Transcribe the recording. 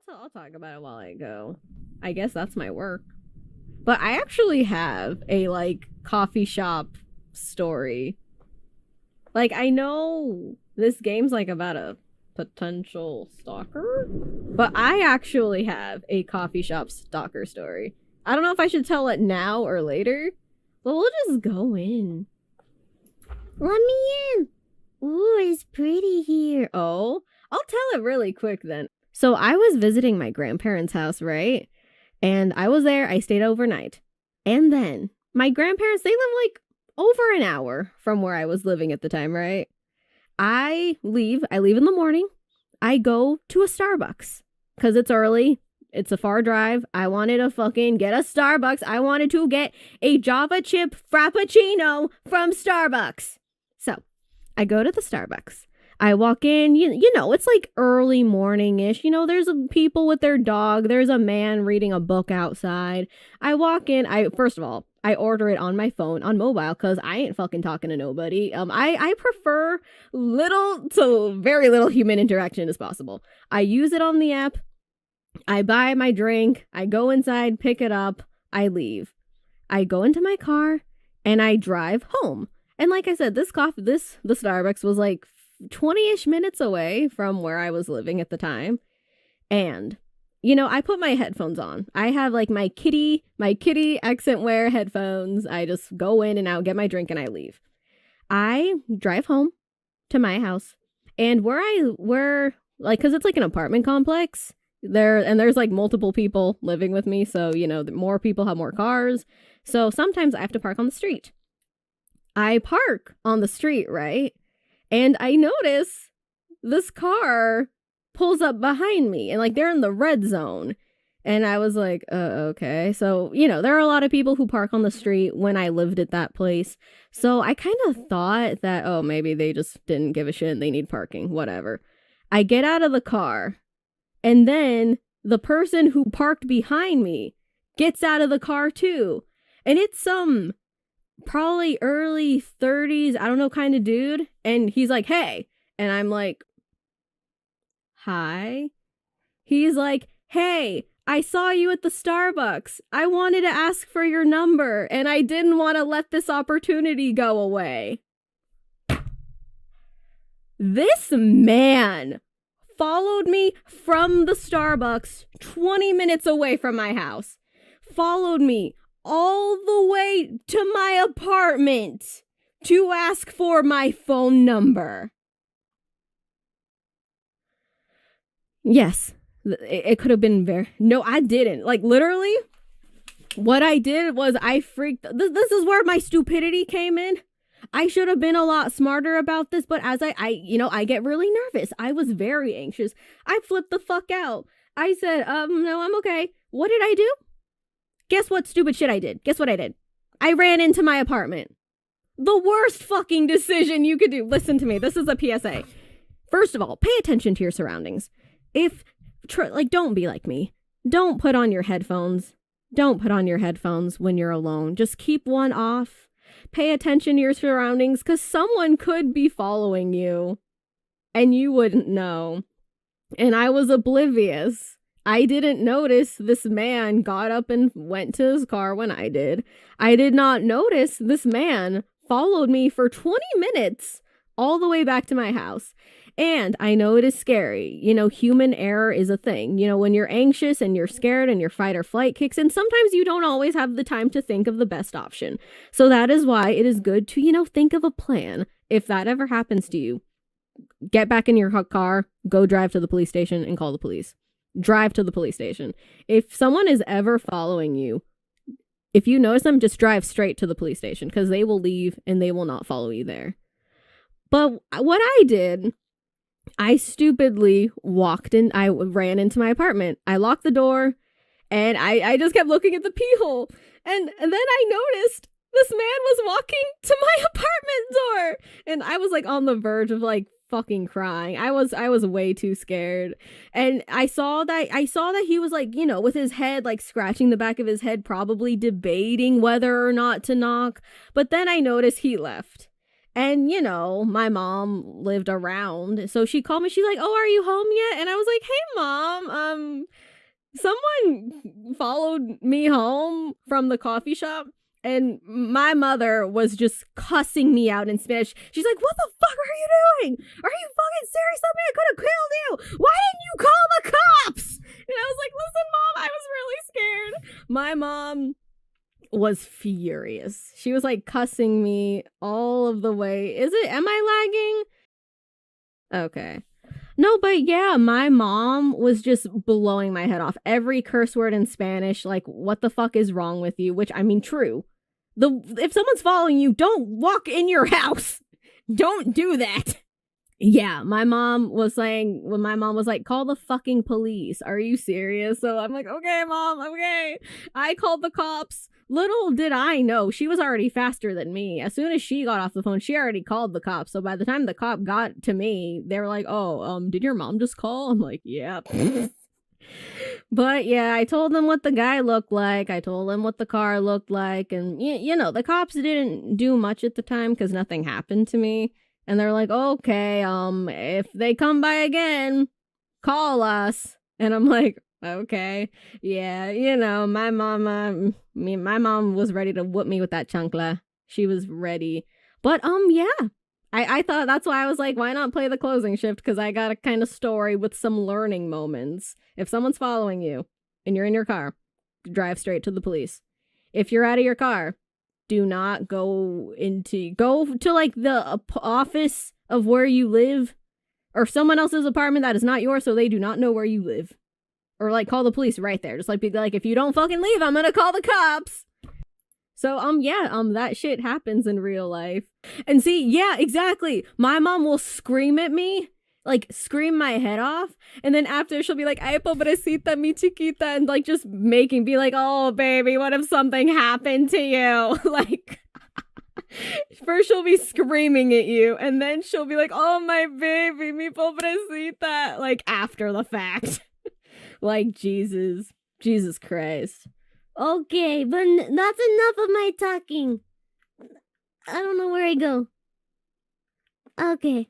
I'll talk about it while I go. I guess that's my work. But I actually have a like coffee shop story. Like I know this game's like about a potential stalker, but I actually have a coffee shop stalker story. I don't know if I should tell it now or later, but we'll just go in. Let me in. Ooh, it's pretty here. Oh, I'll tell it really quick then. So I was visiting my grandparents' house, right? And I was there. I stayed overnight. And then my grandparents, they live like over an hour from where I was living at the time, right? I leave in the morning. I go to a Starbucks because it's early. It's a far drive. I wanted to fucking get a Starbucks. I wanted to get a Java chip Frappuccino from Starbucks. So I go to the Starbucks. I walk in, you know, it's like early morning-ish. You know, there's people with their dog. There's a man reading a book outside. I walk in. First of all, I order it on my phone, on mobile, because I ain't fucking talking to nobody. I prefer little to very little human interaction as possible. I use it on the app. I buy my drink. I go inside, pick it up. I leave. I go into my car, and I drive home. And like I said, the Starbucks was like 20-ish minutes away from where I was living at the time. And, you know, I put my headphones on. I have like my kitty accent wear headphones. I just go in and out, get my drink, and I leave. I drive home to my house. And where like, cause it's like an apartment complex there's like multiple people living with me. So, you know, more people have more cars. So sometimes I have to park on the street. I park on the street, right? And I notice this car pulls up behind me and like they're in the red zone. And I was like, okay. So, you know, there are a lot of people who park on the street when I lived at that place. So I kind of thought that, oh, maybe they just didn't give a shit and they need parking, whatever. I get out of the car and then the person who parked behind me gets out of the car too. And it's some probably early 30s, I don't know, kind of dude. And he's like, hey. And I'm like, hi. He's like, hey, I saw you at the Starbucks. I wanted to ask for your number, and I didn't want to let this opportunity go away. This man followed me from the Starbucks 20 minutes away from my house. Followed me all the way to my apartment to ask for my phone number. Yes. It could have been very... No, I didn't. Like, literally, what I did was I freaked... This is where my stupidity came in. I should have been a lot smarter about this, but as I get really nervous. I was very anxious. I flipped the fuck out. I said, no, I'm okay. What did I do? Guess what stupid shit I did? Guess what I did? I ran into my apartment. The worst fucking decision you could do. Listen to me. This is a PSA. First of all, pay attention to your surroundings. Don't be like me. Don't put on your headphones. Don't put on your headphones when you're alone. Just keep one off. Pay attention to your surroundings because someone could be following you and you wouldn't know. And I was oblivious. I didn't notice this man got up and went to his car when I did. I did not notice this man followed me for 20 minutes all the way back to my house. And I know it is scary. You know, human error is a thing. You know, when you're anxious and you're scared and your fight or flight kicks in, sometimes you don't always have the time to think of the best option. So that is why it is good to, you know, think of a plan. If that ever happens to you, get back in your car, go drive to the police station and call the police. Drive to the police station. If someone is ever following you, if you notice them, just drive straight to the police station because they will leave and they will not follow you there. But what I did... I stupidly I ran into my apartment. I locked the door and I just kept looking at the pee hole. And then I noticed this man was walking to my apartment door. And I was like on the verge of like fucking crying. I was way too scared. And I saw that he was like, you know, with his head like scratching the back of his head, probably debating whether or not to knock. But then I noticed he left. And, you know, my mom lived around. So she called me. She's like, oh, are you home yet? And I was like, hey, mom, someone followed me home from the coffee shop. And my mother was just cussing me out in Spanish. She's like, what the fuck are you doing? Are you fucking serious? Somebody could have killed you. Why didn't you call the cops? And I was like, listen, mom, I was really scared. My mom was furious. She was like cussing me all of the way. Am I lagging? Okay. No, but yeah, my mom was just blowing my head off. Every curse word in Spanish, like, what the fuck is wrong with you? Which, I mean, true. If someone's following you, don't walk in your house. Don't do that. Yeah, my mom was like, call the fucking police. Are you serious? So I'm like, okay, mom, okay. I called the cops. Little did I know, she was already faster than me. As soon as she got off the phone, she already called the cops. So by the time the cop got to me, they were like, oh, did your mom just call? I'm like, yeah. But yeah, I told them what the guy looked like. I told them what the car looked like. And, you know, the cops didn't do much at the time because nothing happened to me. And they're like, okay, if they come by again, call us. And I'm like, okay, yeah, you know, my mom was ready to whoop me with that chancla. She was ready. But, yeah. I thought that's why I was like, why not play the closing shift? Because I got a kind of story with some learning moments. If someone's following you and you're in your car, drive straight to the police. If you're out of your car, do not go to like the office of where you live or someone else's apartment that is not yours, so they do not know where you live. Or like call the police right there. Just like be like, if you don't fucking leave, I'm gonna call the cops. So, yeah, that shit happens in real life. And see, yeah, exactly. My mom will scream at me, like scream my head off. And then after she'll be like, ay, pobrecita, mi chiquita. And like just be like, oh, baby, what if something happened to you? Like, first she'll be screaming at you. And then she'll be like, oh, my baby, mi pobrecita. Like after the fact. Like, Jesus Christ. Okay, but that's enough of my talking. I don't know where I go. Okay.